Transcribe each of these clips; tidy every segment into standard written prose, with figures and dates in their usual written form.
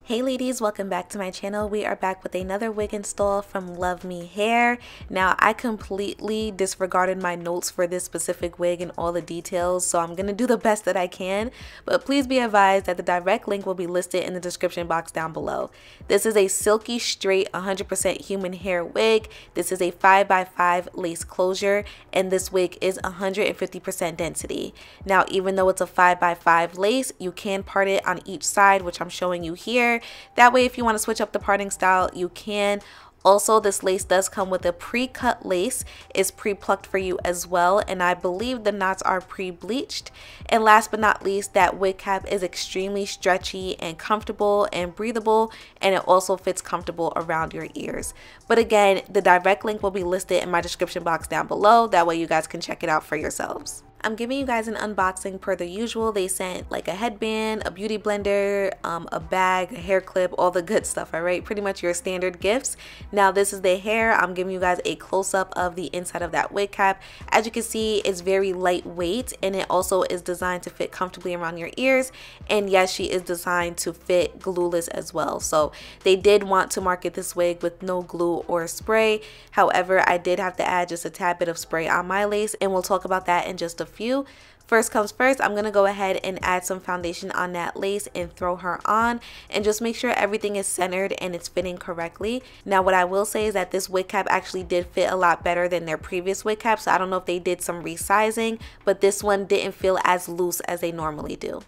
Hey ladies, welcome back to my channel. We are back with another wig install from luvmehair. Now I completely disregarded my notes for this specific wig and all the details, so I'm gonna do the best that I can, but please be advised that the direct link will be listed in the description box down below. This is a silky straight 100% human hair wig. This is a 5x5 lace closure, and this wig is 150% density. Now even though it's a 5x5 lace, you can part it on each side, which I'm showing you here. That way if you want to switch up the parting style, you can. Also, this lace does come with a pre-cut lace. It's pre-plucked for you as well, and I believe the knots are pre-bleached. And last but not least, that wig cap is extremely stretchy and comfortable and breathable, and it also fits comfortable around your ears. But again, the direct link will be listed in my description box down below. That way you guys can check it out for yourselves. I'm giving you guys an unboxing per the usual. They sent like a headband, a beauty blender, a bag, a hair clip, all the good stuff, all right? Pretty much your standard gifts. Now this is the hair. I'm giving you guys a close-up of the inside of that wig cap. As you can see, it's very lightweight, and it also is designed to fit comfortably around your ears. And yes, she is designed to fit glueless as well. So they did want to market this wig with no glue or spray. However, I did have to add just a tad bit of spray on my lace, and we'll talk about that in just a few. First comes first, I'm gonna go ahead and add some foundation on that lace and throw her on, and just make sure everything is centered and it's fitting correctly. Now what I will say is that this wig cap actually did fit a lot better than their previous wig cap, so I don't know if they did some resizing, but this one didn't feel as loose as they normally do.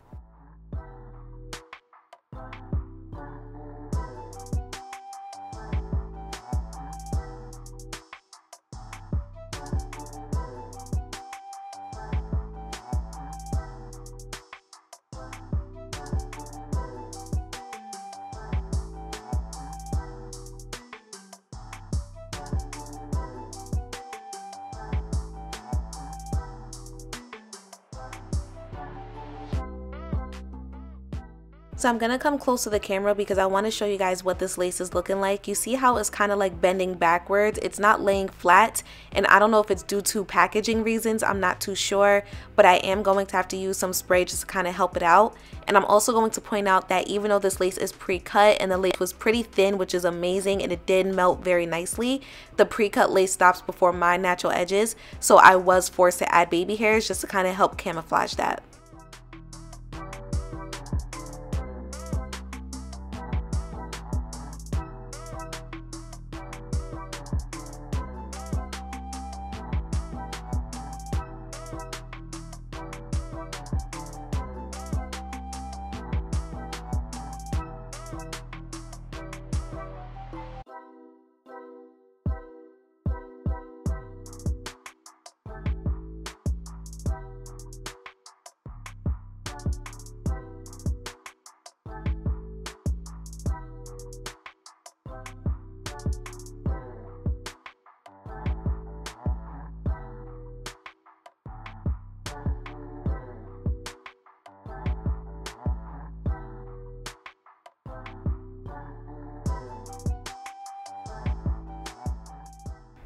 So I'm gonna come close to the camera because I want to show you guys what this lace is looking like. You see how it's kind of like bending backwards. It's not laying flat, and I don't know if it's due to packaging reasons. I'm not too sure, but I am going to have to use some spray just to kind of help it out. And I'm also going to point out that even though this lace is pre-cut and the lace was pretty thin, which is amazing, and it did melt very nicely, the pre-cut lace stops before my natural edges, so I was forced to add baby hairs just to kind of help camouflage that.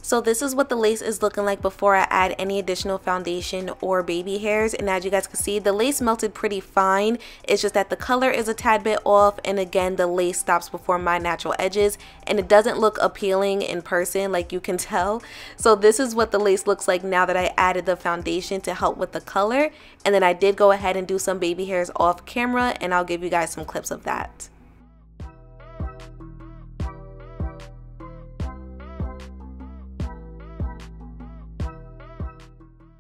So this is what the lace is looking like before I add any additional foundation or baby hairs, and as you guys can see, the lace melted pretty fine. It's just that the color is a tad bit off, and again the lace stops before my natural edges, and it doesn't look appealing in person, like you can tell. So this is what the lace looks like now that I added the foundation to help with the color, and then I did go ahead and do some baby hairs off camera, and I'll give you guys some clips of that.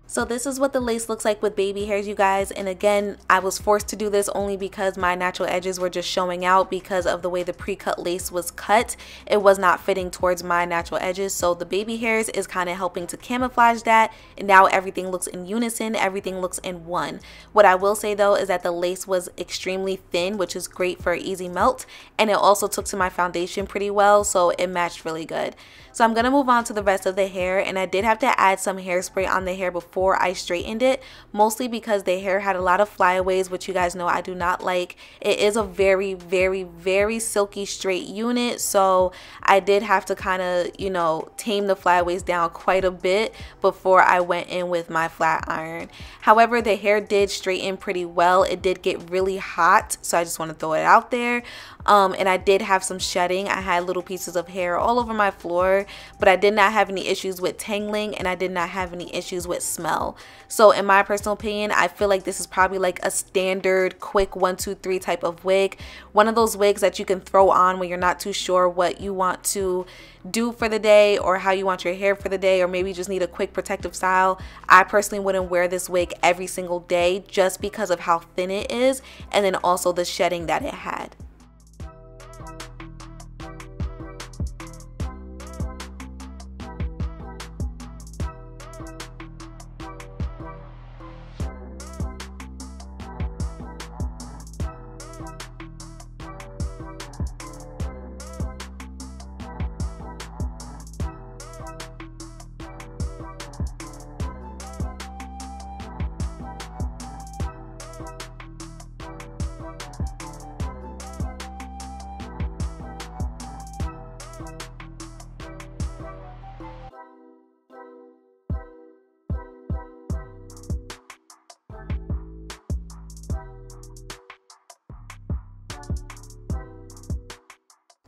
So this is what the lace looks like with baby hairs, you guys, and again I was forced to do this only because my natural edges were just showing out because of the way the pre-cut lace was cut. It was not fitting towards my natural edges, so the baby hairs is kind of helping to camouflage that, and now everything looks in unison, everything looks in one. What I will say though is that the lace was extremely thin, which is great for easy melt, and it also took to my foundation pretty well, so it matched really good. So I'm gonna move on to the rest of the hair, and I did have to add some hairspray on the hair before before I straightened it, mostly because the hair had a lot of flyaways, which you guys know I do not like. It is a very, very, very silky straight unit, so I did have to kind of, you know, tame the flyaways down quite a bit before I went in with my flat iron. However, the hair did straighten pretty well. It did get really hot, so I just want to throw it out there. And I did have some shedding. I had little pieces of hair all over my floor, but I did not have any issues with tangling, and I did not have any issues with smell. So in my personal opinion, I feel like this is probably like a standard quick 1, 2, 3 type of wig. One of those wigs that you can throw on when you're not too sure what you want to do for the day or how you want your hair for the day, or maybe you just need a quick protective style. I personally wouldn't wear this wig every single day just because of how thin it is, and then also the shedding that it had.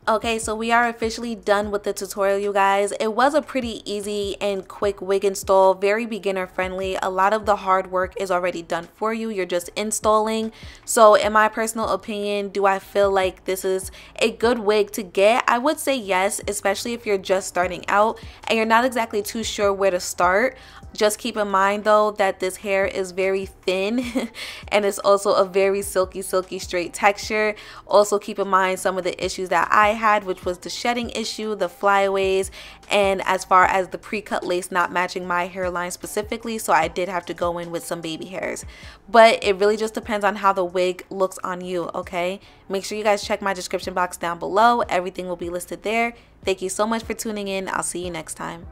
Okay, so we are officially done with the tutorial, you guys. It was a pretty easy and quick wig install, very beginner friendly. A lot of the hard work is already done for you. You're just installing. So in my personal opinion, do I feel like this is a good wig to get? I would say yes, especially if you're just starting out and you're not exactly too sure where to start. Just keep in mind though that this hair is very thin and it's also a very silky straight texture. Also keep in mind some of the issues that I had, which was the shedding issue, the flyaways, and as far as the pre-cut lace not matching my hairline specifically, so I did have to go in with some baby hairs. But it really just depends on how the wig looks on you, okay? Make sure you guys check my description box down below. Everything will be listed there. Thank you so much for tuning in. I'll see you next time.